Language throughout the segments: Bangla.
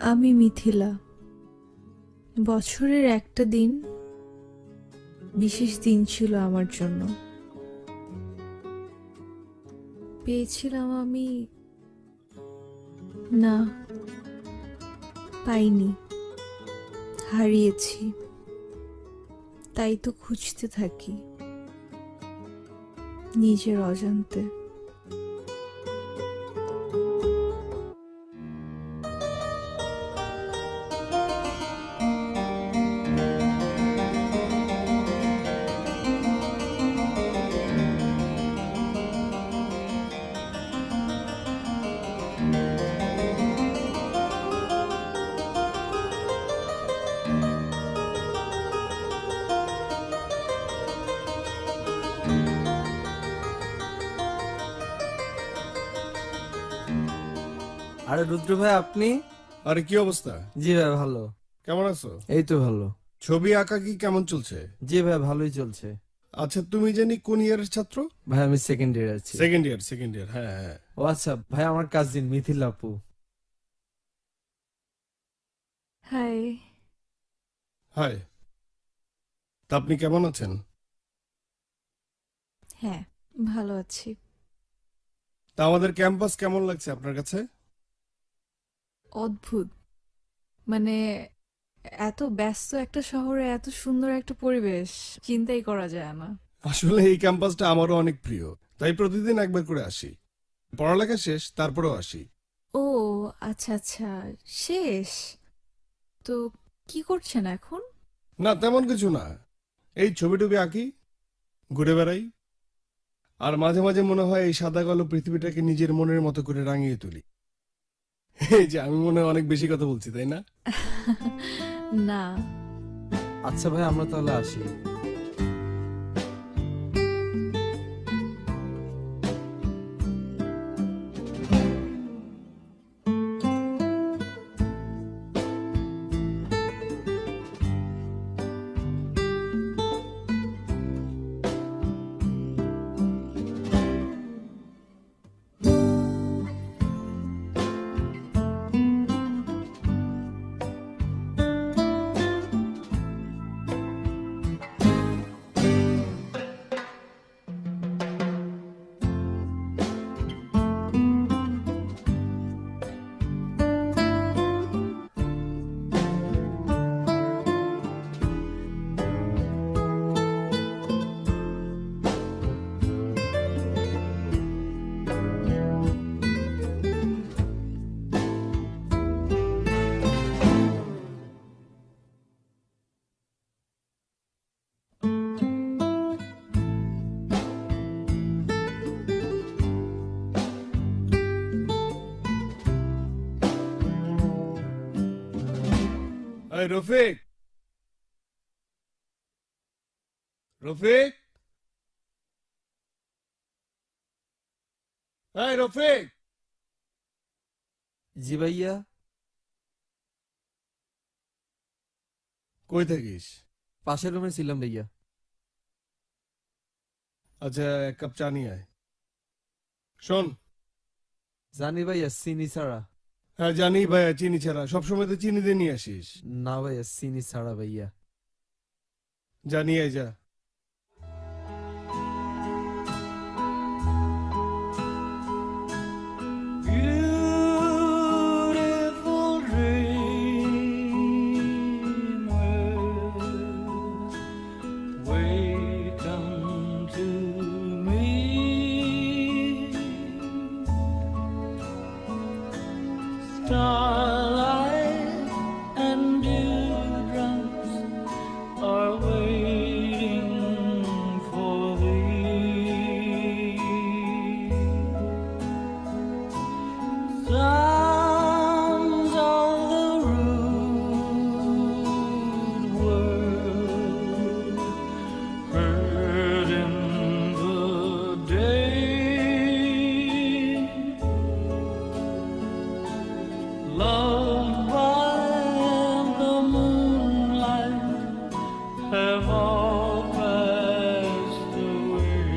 আমি মিথিলা। বছরের একটা দিন, বিশেষ দিন ছিল আমার জন্য। পেয়েছিলাম আমি, না পাইনি, হারিয়েছি। তাই তো খুঁজতে থাকি নিজের অজান্তে। আরে রুদ্র ভাই, আপনি? আরে কি অবস্থা? জি ভাই ভালো। কেমন আছো? এই তো ভালো। ছবি আঁকা কি কেমন চলছে? জি ভাই ভালোই চলছে। আচ্ছা, তুমি জানি কোন ইয়ারের ছাত্র? ভাই আমি সেকেন্ড ইয়ার আছি। সেকেন্ড ইয়ার, হ্যাঁ হ্যাঁ। ও আচ্ছা ভাই, আমার কাজিন মিথিলা আপু। হাই। হাই। তা আপনি কেমন আছেন? হ্যাঁ, ভালো আছি। তা আমাদের ক্যাম্পাস কেমন লাগছে আপনার কাছে? অদ্ভুত, মানে এত ব্যস্ত একটা শহরে এত সুন্দর একটা পরিবেশ চিন্তাই করা যায় না। আসলে এই ক্যাম্পাসটা আমারও অনেক প্রিয়, তাই প্রতিদিন একবার করে আসি। পড়ালেখা শেষ তারপরেও আসি। ও আচ্ছা আচ্ছা, শেষ তো। কি করছেন এখন? না তেমন কিছু না, এই ছবি টবি আঁকি, ঘুরে বেড়াই। আর মাঝে মাঝে মনে হয় এই সাদা কালো পৃথিবীটাকে নিজের মনের মতো করে রাঙিয়ে তুলি। এই যে আমি মনে হয় অনেক বেশি কথা বলছি, তাই না? না। আচ্ছা ভাই, আমরা তাহলে আসি। এই রফিক, রফিক, এই রফিক। জি ভাইয়া। কই থাকিস? পাশের রুমে ছিলাম ভাইয়া। আচ্ছা, এক কাপ চা নিয়ে আয়। শোন। জানি ভাইয়া, চিনি ছাড়া। হ্যাঁ জানি ভাইয়া, চিনি ছাড়া সবসময় তো চিনি দিয়ে নিয়ে আসিস। না ভাইয়া, চিনি ছাড়া ভাইয়া। যা নিয়ে আয়, যা। Beautiful dreamer, wake unto me. Starlight and dewdrops are waiting for thee. Sounds of the rude world heard in the day, loved by the moonlight, have all passed away.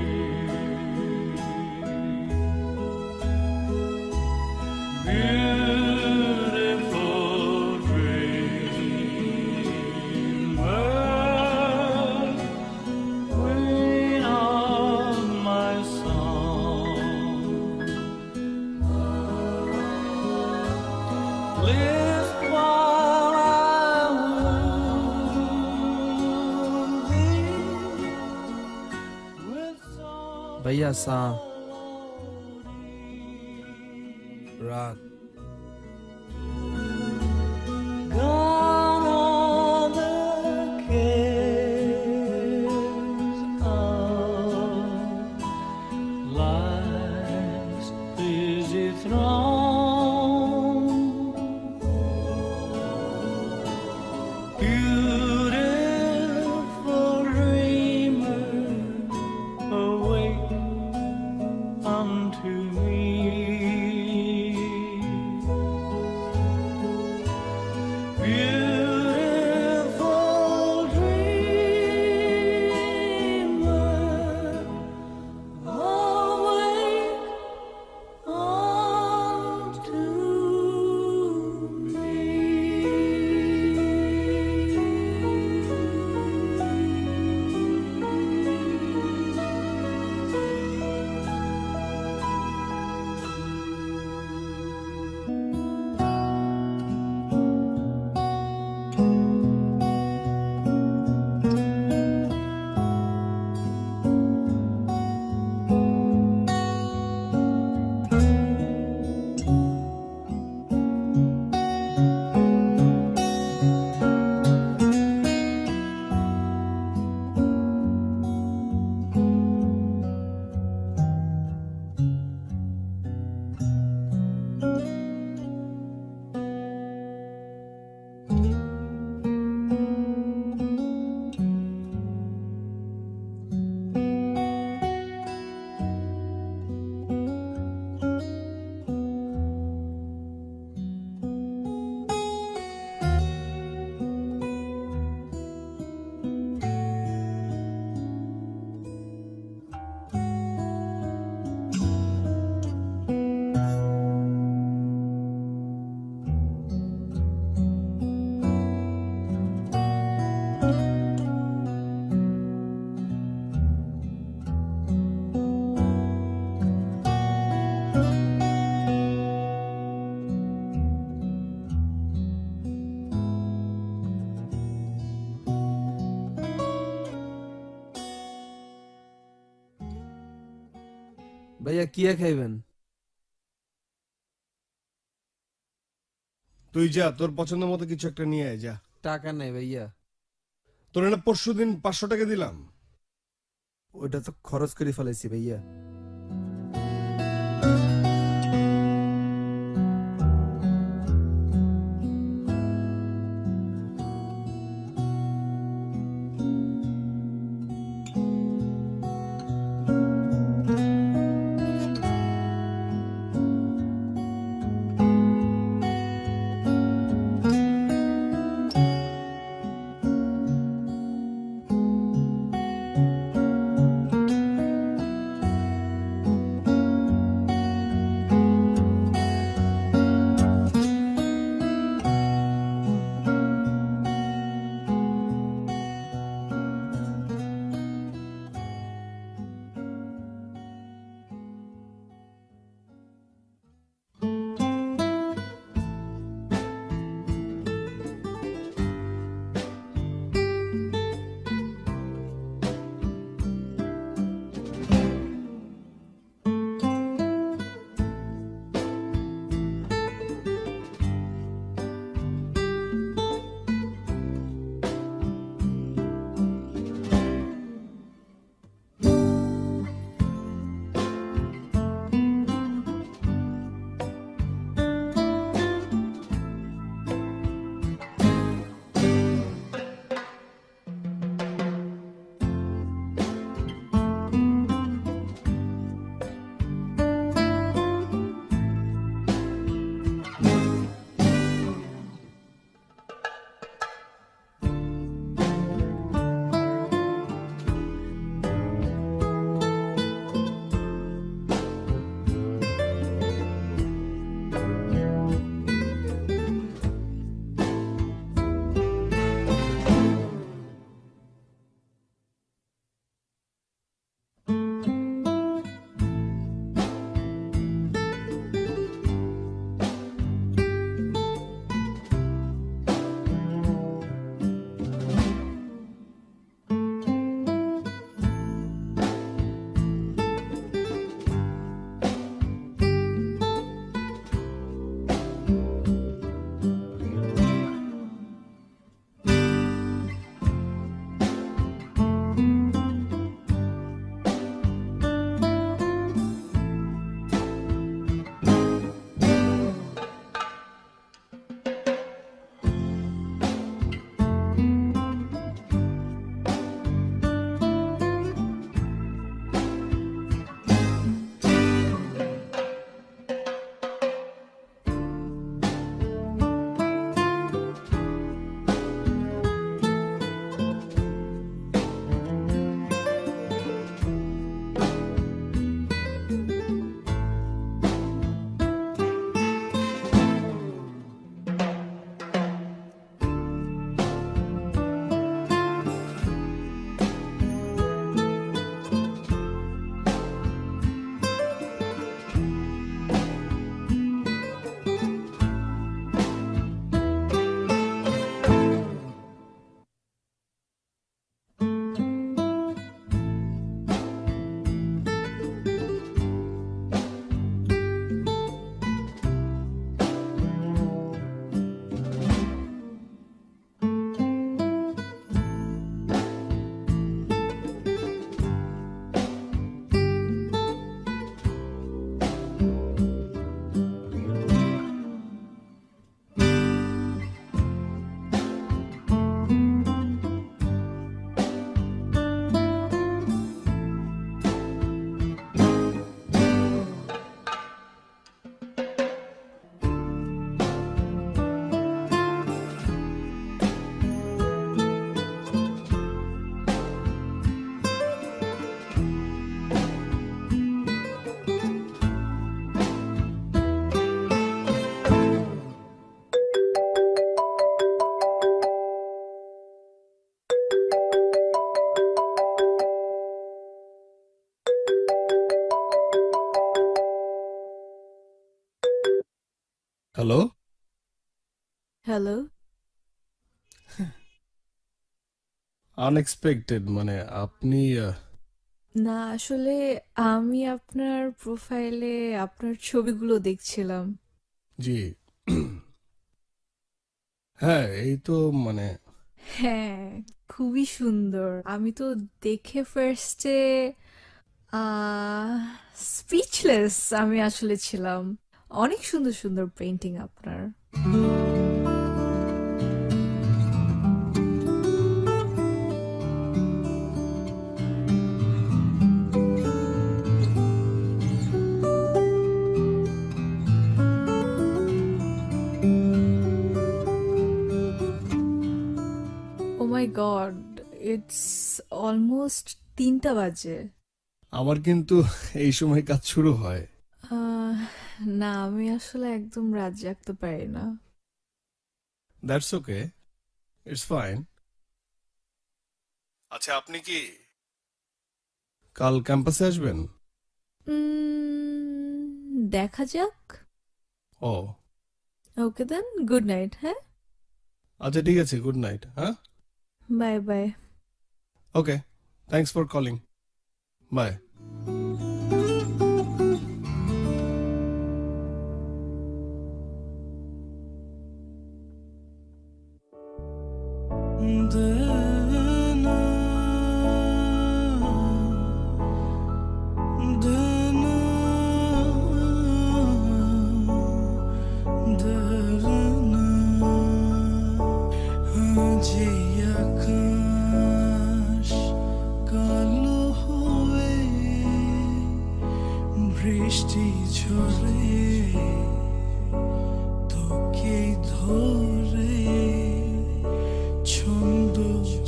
Beautiful Lift while I wound thee with song ভাইয়া সা রাত gone are the cares of life's busy throng. Beautiful dreamer, awake unto me. Beautiful dreamer, awake unto ভাইয়া কিয়া খাইবেন? তুই যা, তোর পছন্দ মতো কিছু একটা নিয়ে আয়, যা। টাকা নাই ভাইয়া, তোর না পরশুদিন 500 টাকা দিলাম। ওইটা তো খরচ করে ফেলাইছি ভাইয়া। Hello, hello. আনএক্সপেক্টেড মানে আপনি না আসলে আমি আপনার প্রোফাইলে আপনার ছবিগুলো দেখছিলাম। জি হ্যাঁ এই তো মানে হ্যাঁ, খুবই সুন্দর। আমি তো দেখে ফার্স্টে স্পিচলেস আমি আসলে ছিলাম। অনেক সুন্দর সুন্দর পেইন্টিং আপনার। ও মাই গড, ইটস অলমোস্ট 3টা বাজে। আমার কিন্তু এই সময় কাজ শুরু হয়। আহ, না আমি আসলে একদম রাত জাগতে পারি না। That's okay, it's fine. আচ্ছা আপনি কি কাল ক্যাম্পাসে আসবেন? দেখা যাক। Oh okay then, good night. হ্যাঁ, আচ্ছা ঠিক আছে, গুড নাইট। হ্যাঁ, bye bye. Okay, thanks for calling, bye. Dana, Dana, Dana, আজি আকাশ কালো হয়ে বৃষ্টি ঝরে তোকে ধরে ছন্দ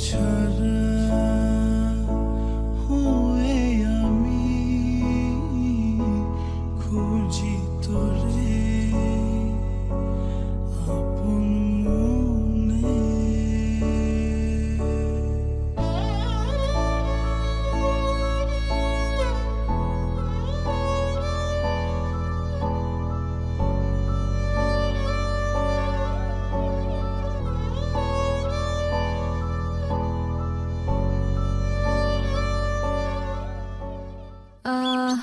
ছাড়া হয়ে আমি খুঁজি তোরে আপন মনে। আহ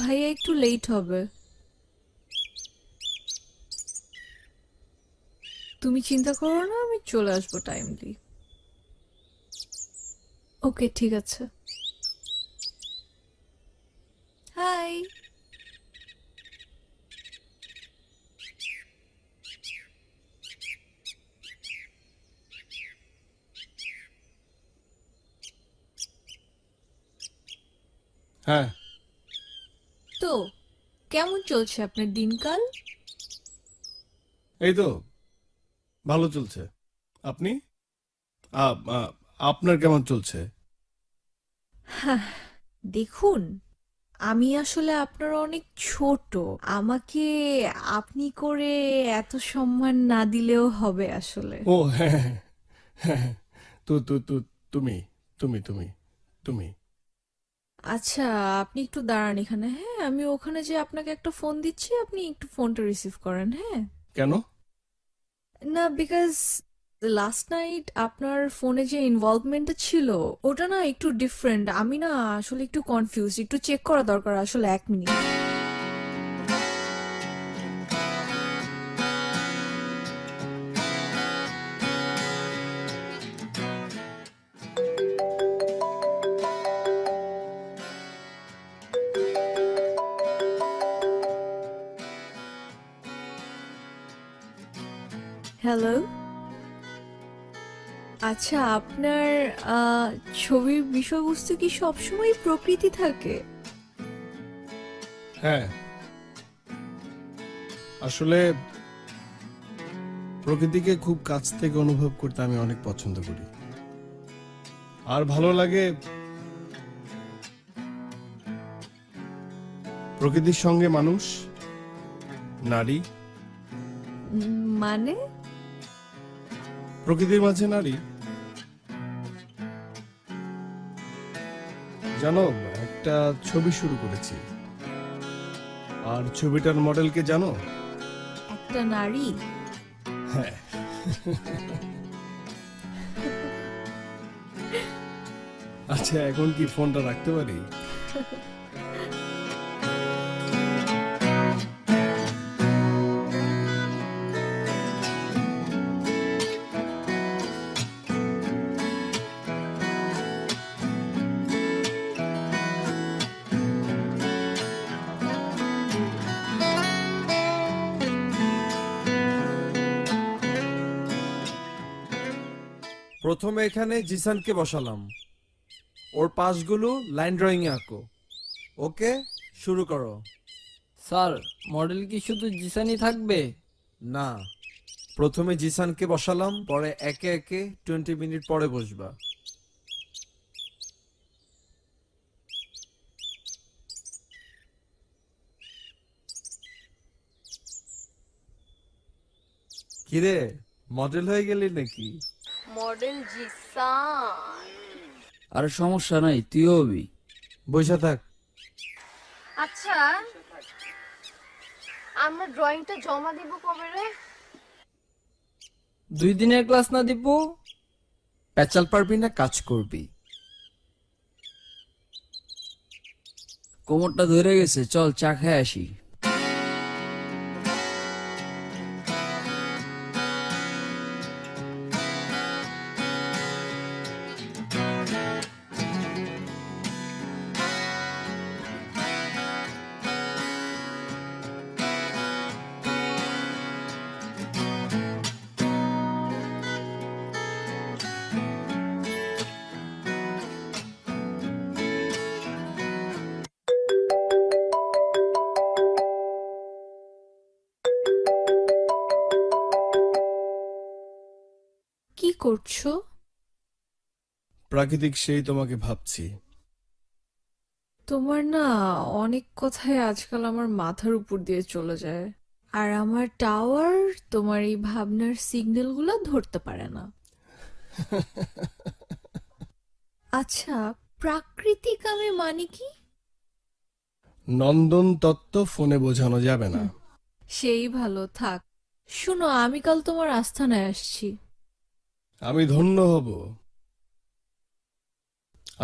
ভাইয়া একটু লেট হবে। তুমি চিন্তা করো না, আমি চলে আসবো টাইমলি। ওকে, ঠিক আছে। হাই। হ্যাঁ, তো কেমন চলছে আপনার দিনকাল? এই তো ভালো চলছে। আপনি আ- আ- আপনার কেমন চলছে? দেখুন, আমি আসলে আপনার অনেক ছোট। আমাকে আপনি করে এত সম্মান না দিলেও হবে আসলে। ও হ্যাঁ হ্যাঁ হ্যাঁ হ্যাঁ। তো তো তো তুমি তুমি তুমি তুমি আচ্ছা, আপনি একটু দাঁড়ান এখানে। হ্যাঁ, আমি ওখানে যে আপনাকে একটা ফোন দিচ্ছি, আপনি একটু ফোনটা রিসিভ করেন। হ্যাঁ, কেন? না বিকজ লাস্ট নাইট আপনার ফোনে যে ইনভলভমেন্টটা ছিল ওটা না একটু ডিফারেন্ট। আমি না আসলে একটু কনফিউজ, একটু চেক করা দরকার আসলে। 1 মিনিট। হ্যালো। আচ্ছা, আপনার আহ, ছবির বিষয়বস্তু কি সবসময় প্রকৃতি থাকে? হ্যাঁ, আসলে প্রকৃতিকে খুব কাছ থেকে অনুভব করতে আমি অনেক পছন্দ করি। আর ভালো লাগে প্রকৃতির সঙ্গে মানুষ, নারী, মানে? প্রকৃতির মাঝে নারী। জানো, একটা ছবি শুরু করেছি। আর ছবিটার মডেলকে জানো? একটা নারী? হ্যাঁ। আচ্ছা, এখন কি ফোনটা রাখতে পারি? প্রথমে এখানে জিসানকে বসালাম, ওর পাশগুলো লাইন ড্রয়িং এ আঁকো। ওকে, শুরু করো। স্যার, মডেল কি শুধু জিসানই থাকবে? না, প্রথমে জিসানকে বসালাম, পরে একে একে 20 মিনিট পরে বসবা। কিরে, মডেল হয়ে গেলি নাকি? মডেল জিসান। আর সমস্যা নাই, তুইও হবি। বসে থাক। আচ্ছা, আমরা ড্রয়িংটা জমা দিব কবে রে? 2 দিনের ক্লাস না দিব? প্যাচাল পারবি না, কাজ করবি। কোমরটা ধরে গেছে, চল চা খেয়ে আসি। কি করছো? প্রাকৃতিক সেই তোমাকে ভাবছি। তোমার না অনেক কথাই আজকাল আমার মাথার উপর দিয়ে চলে যায়, আর আমার টাওয়ার তোমার এই ভাবনার সিগন্যালগুলো ধরতে পারে না। আচ্ছা, প্রাকৃতিক আমি মানে কি? নন্দন তত্ত্ব ফোনে বোঝানো যাবে না। সেই ভালো থাক। শুনো, আমি কাল তোমার আস্থানায় আসছি। আমি ধন্য হব।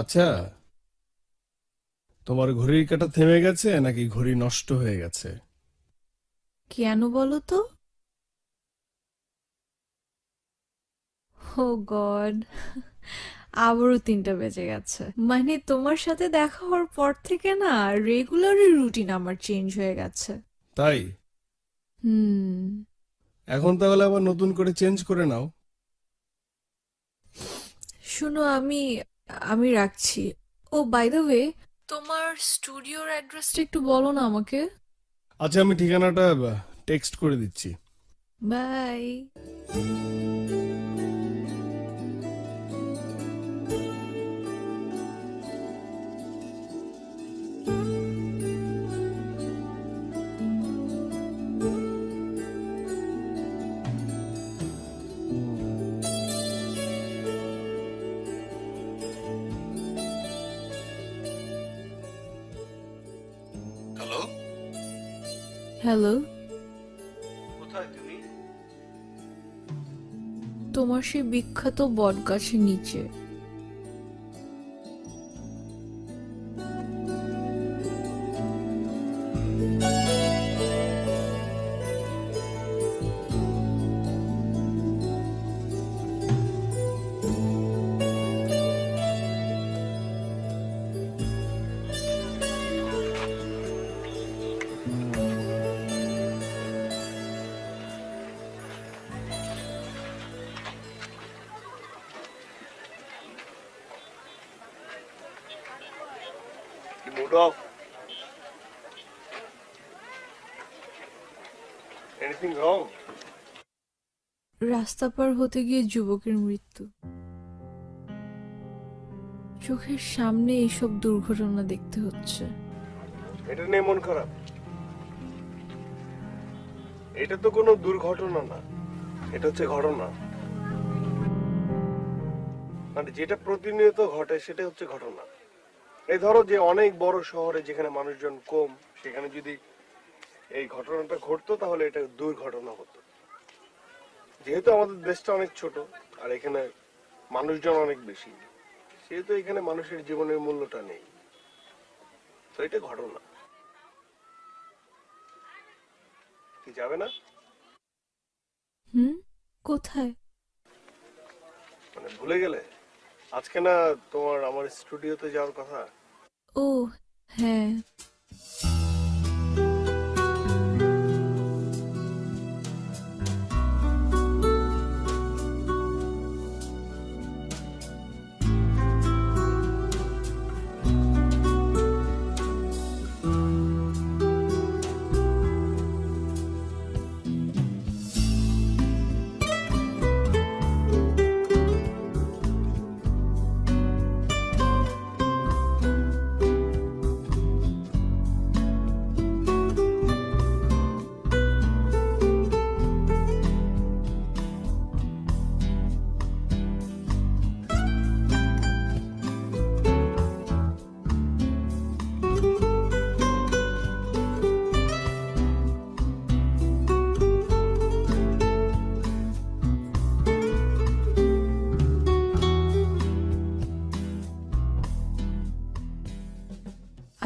আচ্ছা, তোমার ঘড়ির কাঁটা থেমে গেছে নাকি ঘড়ি নষ্ট হয়ে গেছে? কেন বলো তো? ও গড, আবারও 3টা বেজে গেছে। মানে তোমার সাথে দেখা হওয়ার পর থেকে না রেগুলারই রুটিন আমার চেঞ্জ হয়ে গেছে। তাই হুম। এখন তাহলে আবার নতুন করে চেঞ্জ করে নাও। শুনো, আমি আমি রাখছি। ও বাই দ্য ওয়ে, তোমার স্টুডিওর অ্যাড্রেসটা একটু বলো না আমাকে। আচ্ছা, আমি ঠিকানাটা টেক্সট করে দিচ্ছি। বাই। হ্যালো, হ্যালো, কোথায় তুমি? তোমার সেই বিখ্যাত বটগাছের নিচে। Mood off. Anything wrong? রাস্তা পার হতে গিয়ে যুবকের মৃত্যু। চোখের সামনে এইসব দুর্ঘটনা দেখতে হচ্ছে। এটা নিয়ে মন খারাপ? এটা তো কোনো দুর্ঘটনা না, এটা হচ্ছে ঘটনা। মানে যেটা প্রতিনিয়ত ঘটে সেটা হচ্ছে ঘটনা। এই ধরো যে অনেক বড় শহরে যেখানে মানুষজন কম, সেখানে যদি এই ঘটনাটা ঘটতো তাহলে এটা দুর্ঘটনা হতো। যেহেতু আমাদের দেশটা অনেক ছোট আর এখানে মানুষজন অনেক বেশি, সেহেতু এখানে মানুষের জীবনের মূল্যটা নেই, তো এটা ঘটনা। কি যাবে না? হুম? কোথায়? মানে ভুলে গেলে? আজকে না তোমার আমার স্টুডিওতে যাওয়ার কথা। ও হ্যাঁ।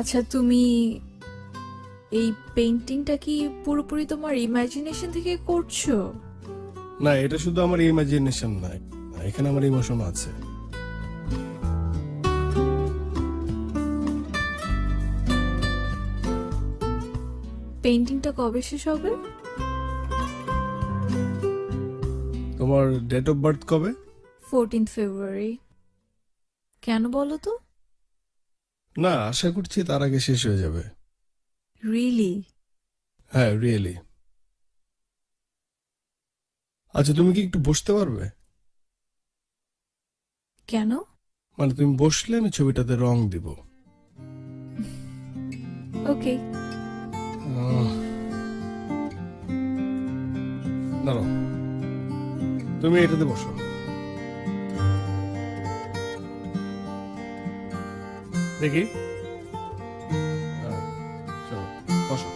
আচ্ছা, তুমি এই পেইন্টিংটা কি পুরোপুরি তোমার ইমাজিনেশন থেকে করছো? না, এটা শুধু আমার ইমাজিনেশন নয়, এখানে আমার ইমোশন আছে। পেইন্টিংটা কবে শেষ হবে? তোমার ডেট অফ বার্থ কবে? 14th ফেব্রুয়ারি। কেন বলো তো? না, আশা করছি তার আগে শেষ হয়ে যাবে। রিয়েলি? হ্যাঁ, রিয়েলি। আচ্ছা, তুমি কি একটু বসতে পারবে? কেন? মানে তুমি বসলে আমি ছবিটাতে রং দিব। ওকে। দাঁড়াও, তুমি এটাতে বসো। দেখি। চলো, বসো।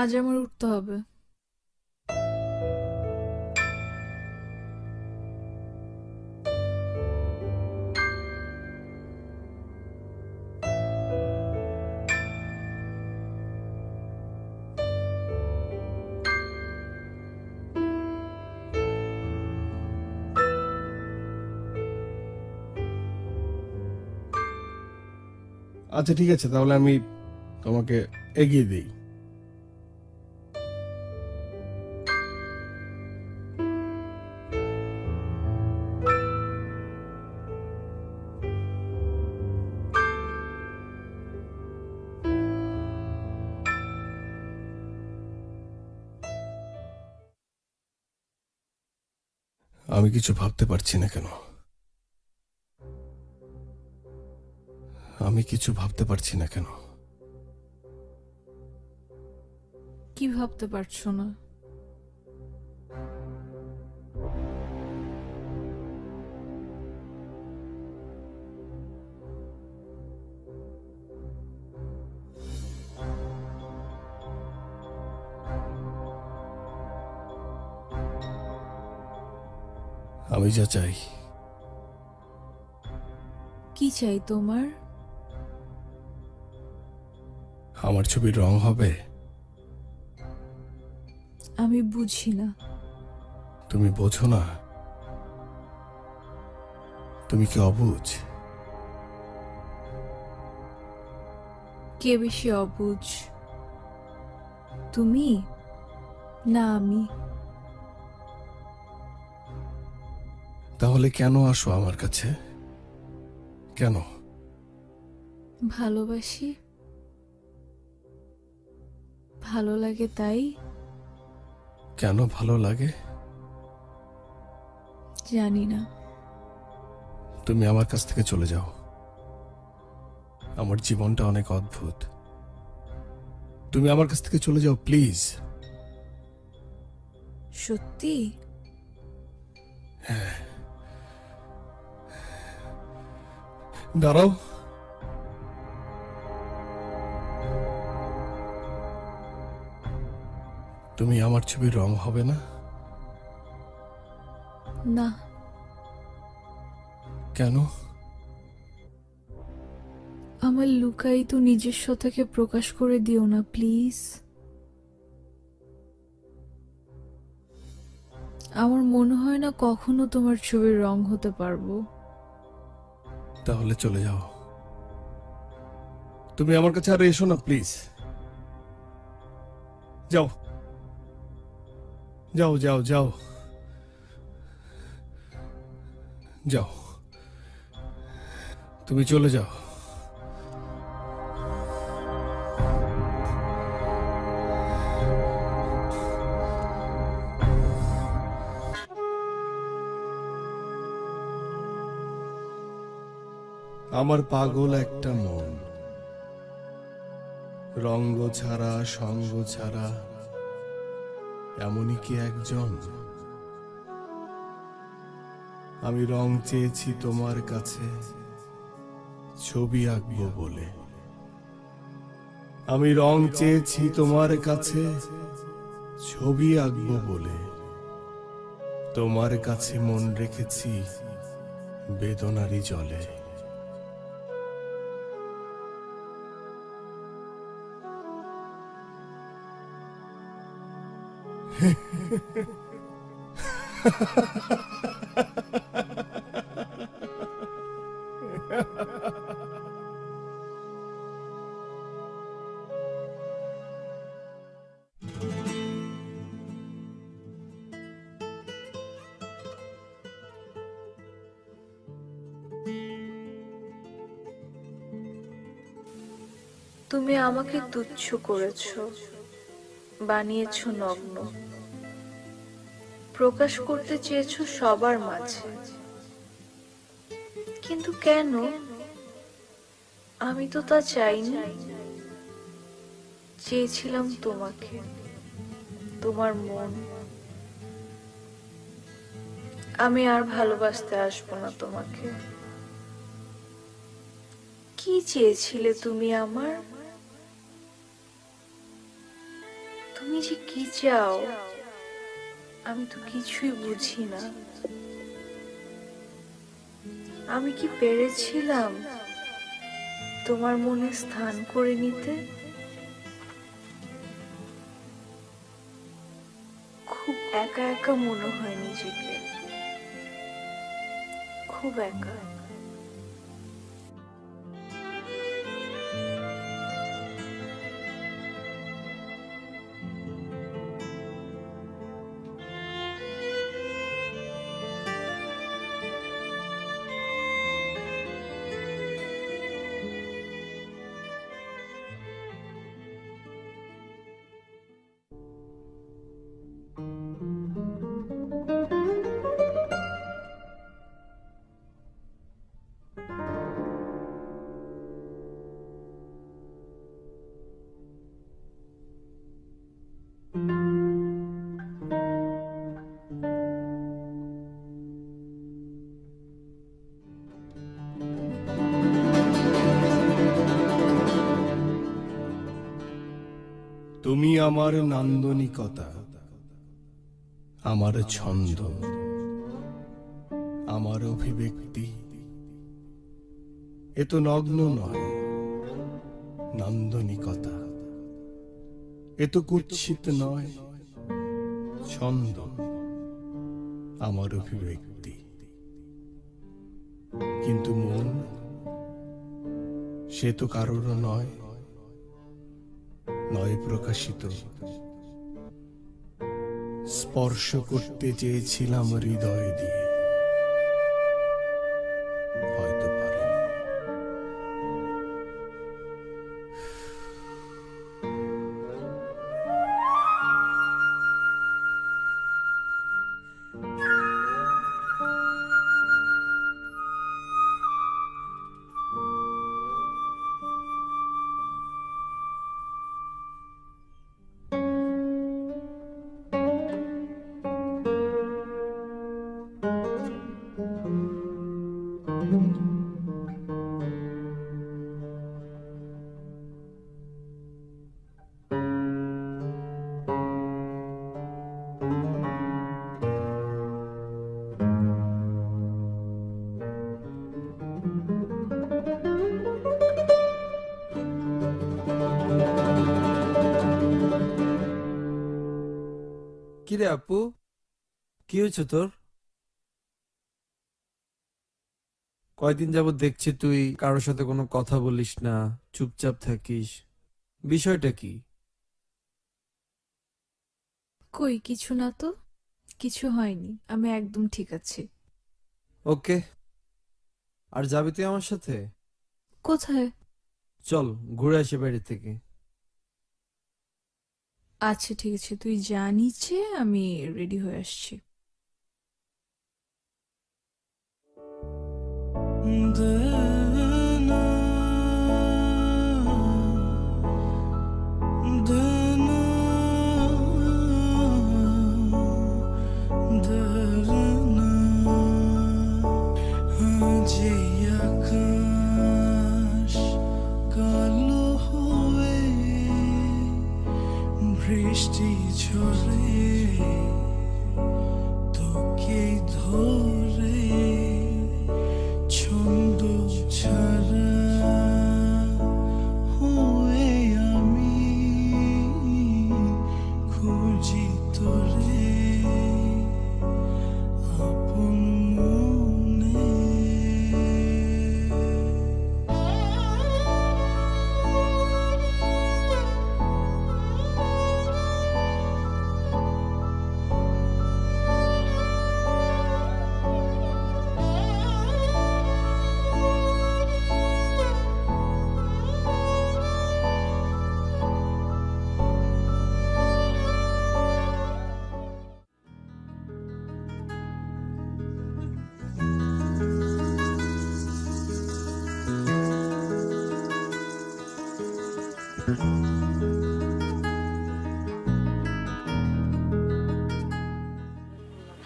আজ আমার উঠতে হবে। আচ্ছা, ঠিক আছে, তাহলে আমি তোমাকে এগিয়ে দিই। আমি কিছু ভাবতে পারছি না কেন? আমি কিছু ভাবতে পারছি না কেন? কি ভাবতে পারছো না? আমি যা চাই, কি চাই তোমার? আমার ছবির রং হবে। আমি বুঝি না। তুমি বোঝো না? তুমি কি অবুঝ? কে বেশি অবুঝ, তুমি না আমি? তাহলে কেন আসো আমার কাছে? কেন? ভালোবাসি, ভালো লাগে তাই। কেন ভালো লাগে? জানি না। তুমি আমার কাছ থেকে চলে যাও। আমার জীবনটা অনেক অদ্ভুত। তুমি আমার কাছ থেকে চলে যাও প্লিজ। সত্যি? দাঁড়াও। তুমি আমার ছবির রং হবে না? না। কেন? আমার লুকায়িত নিজস্বতাকে প্রকাশ করে দিও না প্লিজ। আমার মনে হয় না কখনো তোমার ছবির রং হতে পারবো। তাহলে চলে যাও। তুমি আমার কাছে আর এসো না প্লিজ। যাও যাও যাও যাও যাও। তুমি চলে যাও। আমার পাগল একটা মন, রঙ্গ ছাড়া সঙ্গ ছাড়া এমনই কি একজন? আমি রং চেয়েছি তোমার কাছে, ছবি আঁকবো বলে। আমি রং চেয়েছি তোমার কাছে, ছবি আঁকবো বলে। তোমার কাছে মন রেখেছি বেদনারি জলে। তুমি আমাকে তুচ্ছ করেছো, বানিয়েছো নগ্ন, প্রকাশ করতে চেয়েছো সবার মাঝে। কিন্তু কেন? আমি তো তা চাইনি। চেয়েছিলাম তোমাকে, তোমার মন। আমি আর ভালোবাসতে আসবো না তোমাকে। কি চেয়েছিলে তুমি আমার? তুমি যে কি চাও আমি তো কিছুই বুঝি না। আমি কি পেরেছিলাম তোমার মনে স্থান করে নিতে? খুব একা একা মনে হয় নিজেকে, খুব একা। আমার নান্দনিকতা, আমার ছন্দ, আমার অভিব্যক্তি। এ তো নগ্ন নয়, নান্দনিকতা। এ তো কুৎসিত নয়, ছন্দ, আমার অভিব্যক্তি। কিন্তু মন, সে তো কারোর নয়, নয় প্রকাশিত। স্পর্শ করতে চেয়েছিলাম হৃদয় দিয়ে, হয়তো পারিনি। কিরে আপু, কি হয়েছে তোর? কয়দিন যাবত দেখছি তুই কারোর সাথে কোনো কথা বলিস না, চুপচাপ থাকিস। বিষয়টা কি? কই কিছু না তো, কিছু হয়নি, আমি একদম ঠিক আছি। ওকে, আর যাবি তুই আমার সাথে? কোথায়? চল ঘুরে আসি বাইরে থেকে। আচ্ছা ঠিক আছে, তুই যা নিচে, আমি রেডি হয়ে আসছি। দেনা দেনা দেনা যে আকাশ কালো হয়ে বৃষ্টি ঝরে তোকে ধরে ছন্দ ছাড়া হয়ে আমি খুঁজি তোরে আপন মনে।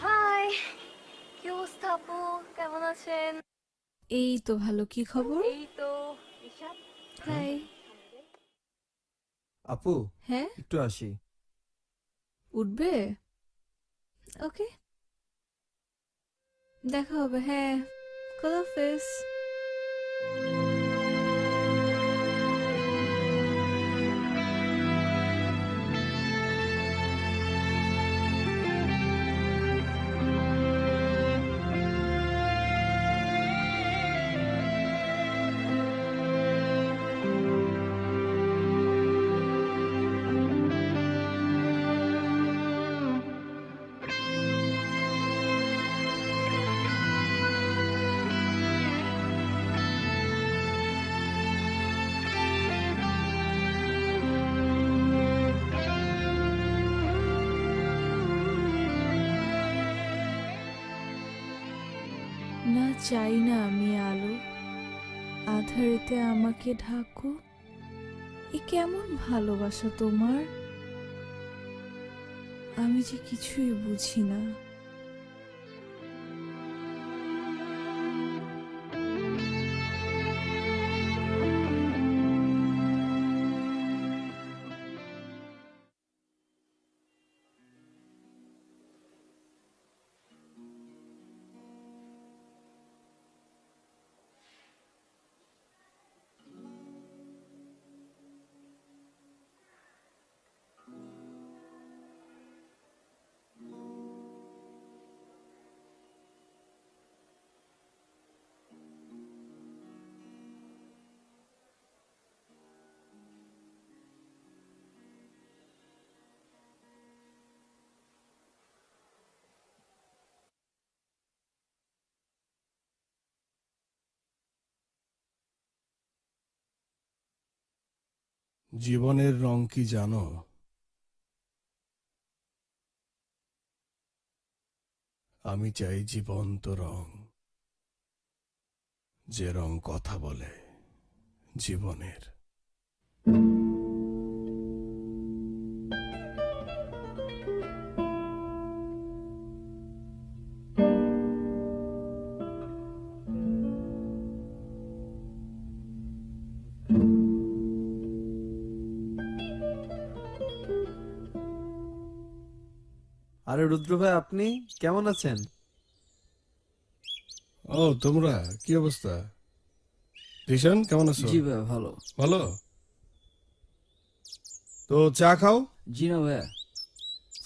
হাই, কি অবস্থা আপু? কেমন আছেন? এই তো ভালো, কি খবর? এই তো ঈশান। হাই। আপু, হ্যাঁ, একটু আসি। উঠবে? ওকে, দেখা হবে। হ্যাঁ, খোদাহাফেজ। না, চাই না আমি আলো, আধারেতে আমাকে ঢাকো। এ কেমন ভালোবাসা তোমার, আমি যে কিছুই বুঝি না। জীবনের রং কি জানো? আমি চাই জীবন্ত রং, যে রং কথা বলে জীবনের। আরে রুদ্র ভাই, আপনি কেমন আছেন? ও তোমরা, কি অবস্থা? টিশন কেমন আছো? জি ভাইয়া ভালো। ভালো। তো চা খাও। জি না ভাইয়া।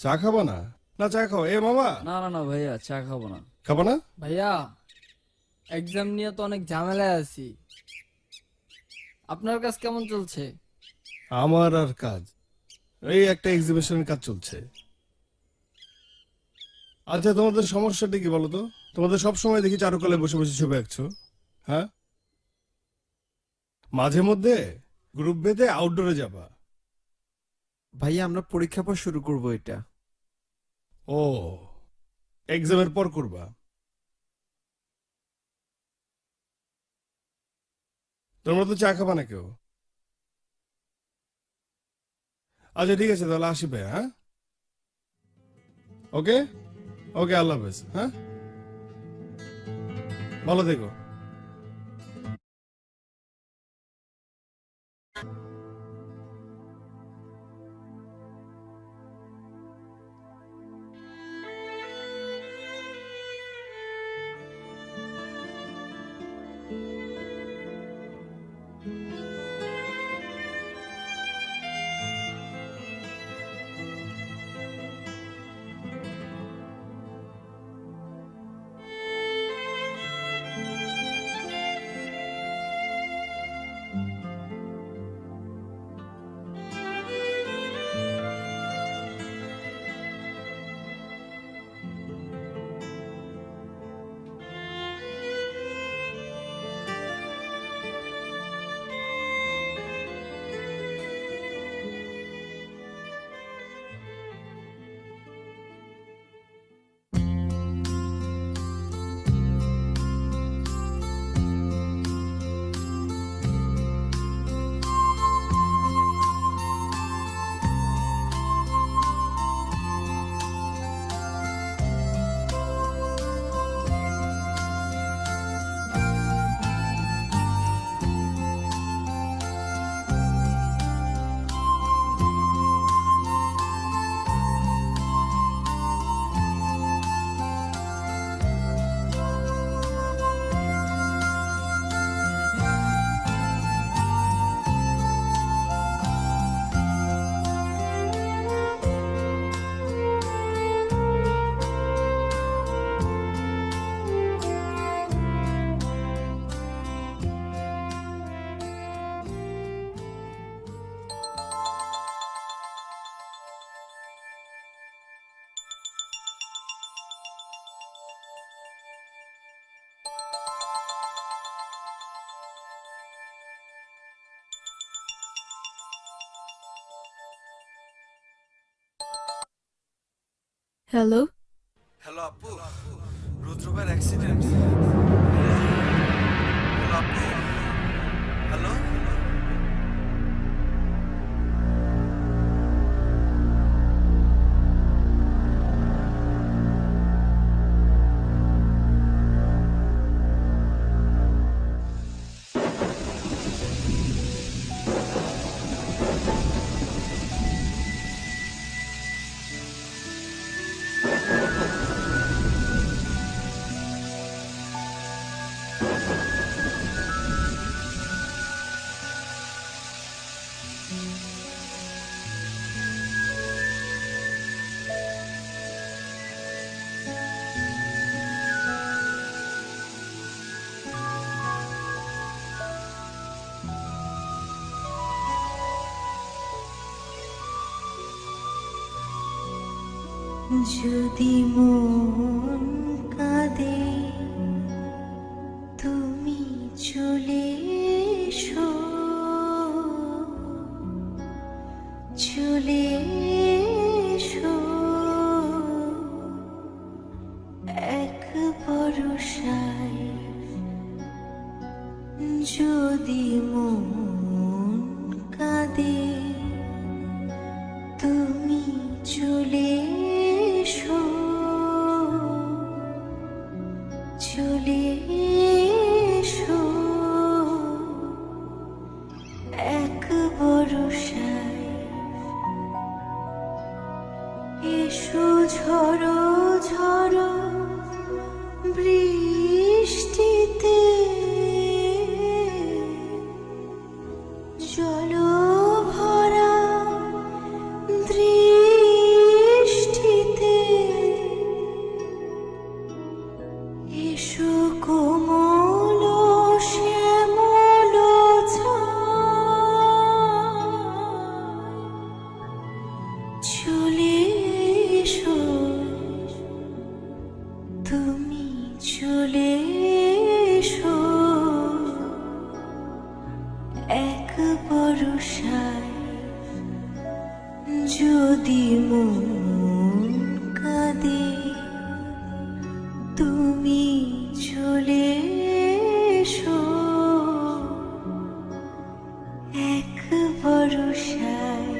চা খাবা না? না চা খাও। এ মামা, না না না ভাইয়া, চা খাবো না। খাবা না? ভাইয়া এক্সাম নিয়ে তো অনেক ঝামেলায় আছি। আপনার কাজ কেমন চলছে? আমার আর কাজ, এই একটা এক্সিবিশনের কাজ চলছে। আচ্ছা, তোমাদের সমস্যাটা কি বলো তো? তোমাদের সব সময় দেখি চারুকলায় বসে বসে ছবি আঁকছো। হ্যাঁ, মাঝে মধ্যে গ্রুপ বেঁধে আউটডোরে যাবা। ভাইয়া, আমরা পরীক্ষার পর শুরু করব এটা। ও, এক্সামের পর করবা? তোমরা তো চা খাবা না কেউ? আচ্ছা ঠিক আছে, তাহলে আসি ভাই। হ্যাঁ, ওকে ওকে, আল্লাহ হাফেজ। হ্যাঁ, ভালো থেকো। হ্যালো। হ্যালো আপু, রুদ্র ভাইয়ের অ্যাক্সিডেন্ট। হ্যালো আপু, হ্যালো। যদি মন কাঁদে তুমি চলে এসো, ভরসায় যদি মন কাঁদে তুমি চলে এসো, চলে এসো এক ভরসায়। এসো ঝড়ো ঝড়ো বৃষ্টিতে, জল ভরা দৃষ্টিতে, এসো কোমল শ্যামল ছায়, চলে এসো তুমি, চলে এসো এক ভরসায়। যদি মন কাঁদে তুমি চলে এসো এক ভরসায়।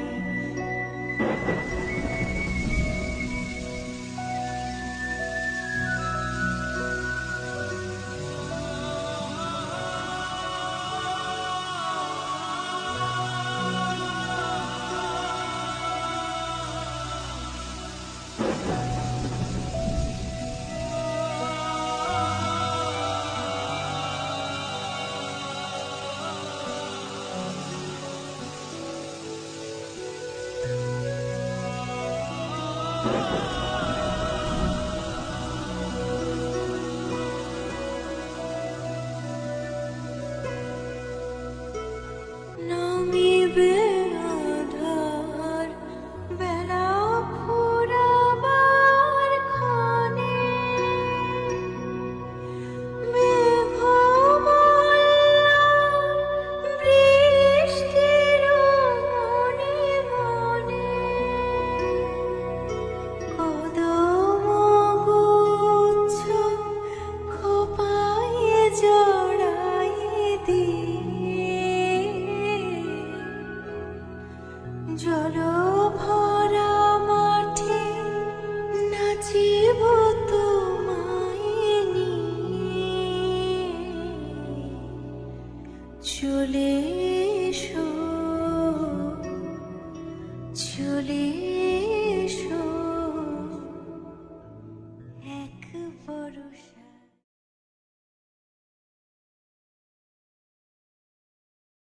নামিবে আঁধার বেলা ফুরাবার ক্ষণে, মেঘমালা বৃষ্টির মনে মনে, কদমগুচ্ছ খোপায় জড়ায়ে দিয়ে, জল ভরা মাঠে নাচিব তোমায় নিয়ে, চলে